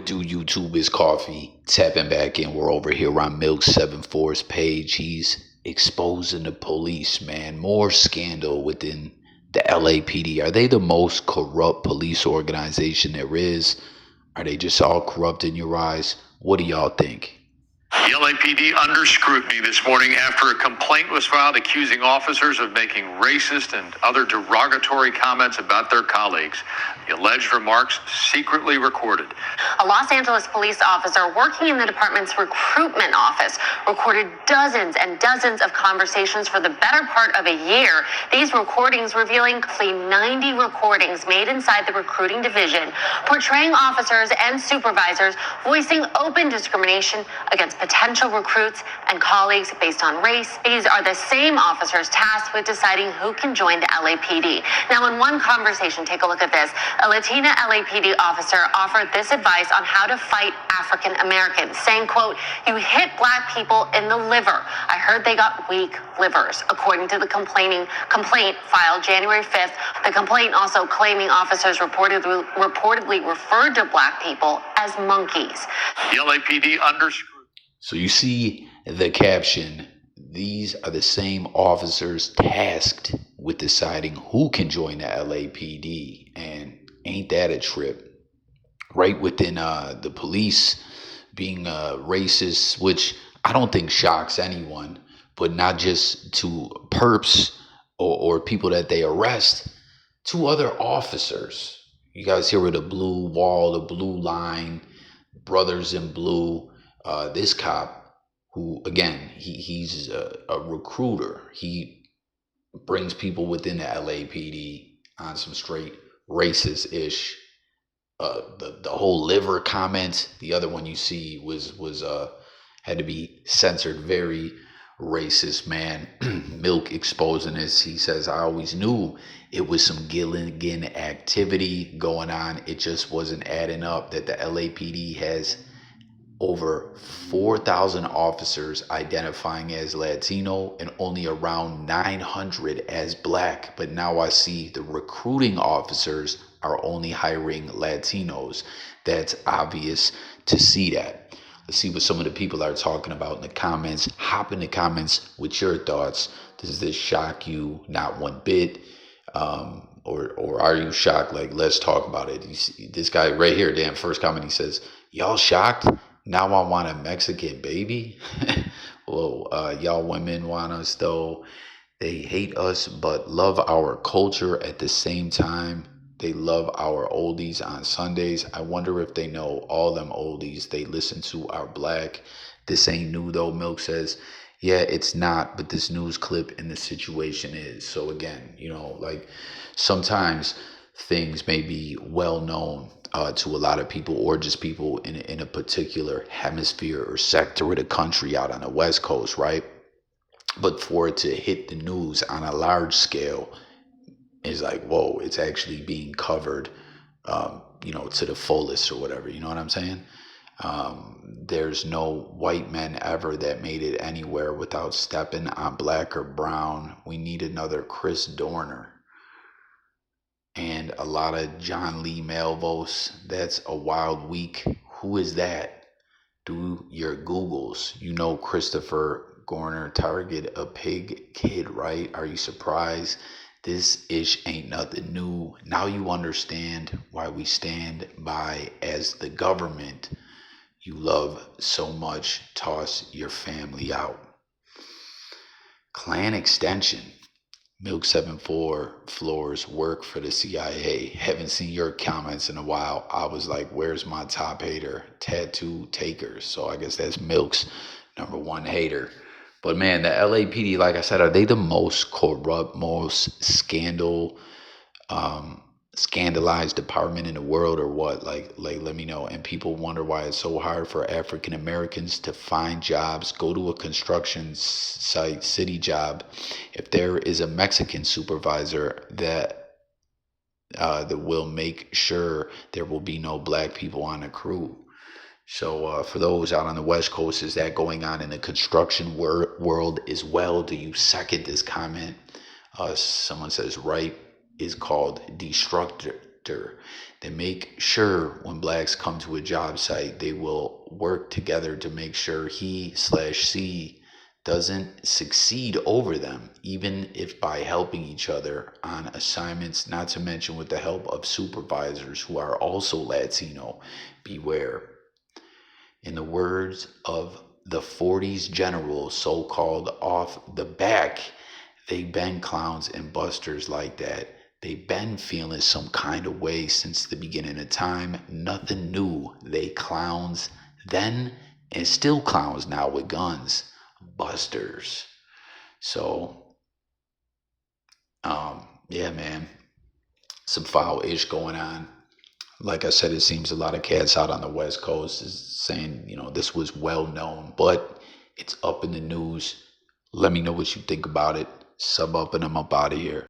Dude, YouTube is coffee. Tapping back in. We're over here on Milk74's page. He's exposing the police, man. More scandal within the LAPD. Are they the most corrupt police organization there is? Are they just all corrupt in your eyes? What do y'all think? The LAPD under scrutiny this morning after a complaint was filed accusing officers of making racist and other derogatory comments about their colleagues. The alleged remarks secretly recorded. A Los Angeles police officer working in the department's recruitment office recorded dozens and dozens of conversations for the better part of a year. These recordings revealing 90 recordings made inside the recruiting division, portraying officers and supervisors voicing open discrimination against potential recruits and colleagues based on race. These are the same officers tasked with deciding who can join the LAPD. Now, in one conversation, take a look at this. A Latina LAPD officer offered this advice on how to fight African Americans, saying, quote, "You hit black people in the liver. I heard they got weak livers," according to the complaint filed January 5th. The complaint also claiming officers reportedly referred to black people as monkeys. The LAPD under scrutiny. So you see the caption. These are the same officers tasked with deciding who can join the LAPD. And ain't that a trip? Right within the police being racist, which I don't think shocks anyone, but not just to perps or people that they arrest, to other officers. You guys hear of the blue wall, the blue line, brothers in blue. This cop, who again, he's a recruiter. He brings people within the LAPD on some straight racist-ish. The whole liver comment, the other one you see was had to be censored. Very racist, man. Milk exposing this. He says, "I always knew it was some Gilligan activity going on. It just wasn't adding up that the LAPD has over 4,000 officers identifying as Latino and only around 900 as black. But now I see the recruiting officers are only hiring Latinos. That's obvious to see that." Let's see what some of the people are talking about in the comments. Hop in the comments with your thoughts. Does this shock you? Not one bit. Or are you shocked? Like, let's talk about it. You see, this guy right here, damn, first comment, he says, "Y'all shocked? Now I want a Mexican baby." Well, y'all women want us though. They hate us but love our culture at the same time. They love our oldies on Sundays. I wonder if they know all them oldies they listen to are black. This ain't new though, Milk says. Yeah, it's not, but this news clip and the situation is. So again, like sometimes things may be well known to a lot of people, or just people in a particular hemisphere or sector of the country out on the West Coast, right? But for it to hit the news on a large scale is like, whoa, it's actually being covered, to the fullest or whatever. You know what I'm saying? There's no white men ever that made it anywhere without stepping on black or brown. We need another Chris Dorner. And a lot of John Lee Malvos. That's a wild week. Who is that? Do your Googles. Christopher Gorner target a pig kid, right? Are you surprised? This ish ain't nothing new. Now you understand why we stand by as the government you love so much. Toss your family out. Clan extension. Milk74 floors work for the CIA. Haven't seen your comments in a while. I was like, where's my top hater? Tattoo takers. So I guess that's Milk's number one hater. But man, the LAPD, like I said, are they the most corrupt, most scandalized department in the world, or what? Like let me know. And people wonder why it's so hard for African Americans to find jobs. Go to a construction site, city job. If there is a Mexican supervisor that will make sure there will be no black people on the crew. So for those out on the West Coast, is that going on in the construction world as well? Do you second this comment? Someone says right is called character. They make sure when blacks come to a job site, they will work together to make sure he/she doesn't succeed over them, even if by helping each other on assignments, not to mention with the help of supervisors who are also Latino. Beware. In the words of the 40s general, so-called off the back, they been clowns and busters like that. They been feeling some kind of way since the beginning of time. Nothing new. They clowns then and still clowns now with guns. Busters. So, yeah, man, some foul ish going on. Like I said, it seems a lot of cats out on the West Coast is saying, this was well known, but it's up in the news. Let me know what you think about it. Sub up and I'm up out of here.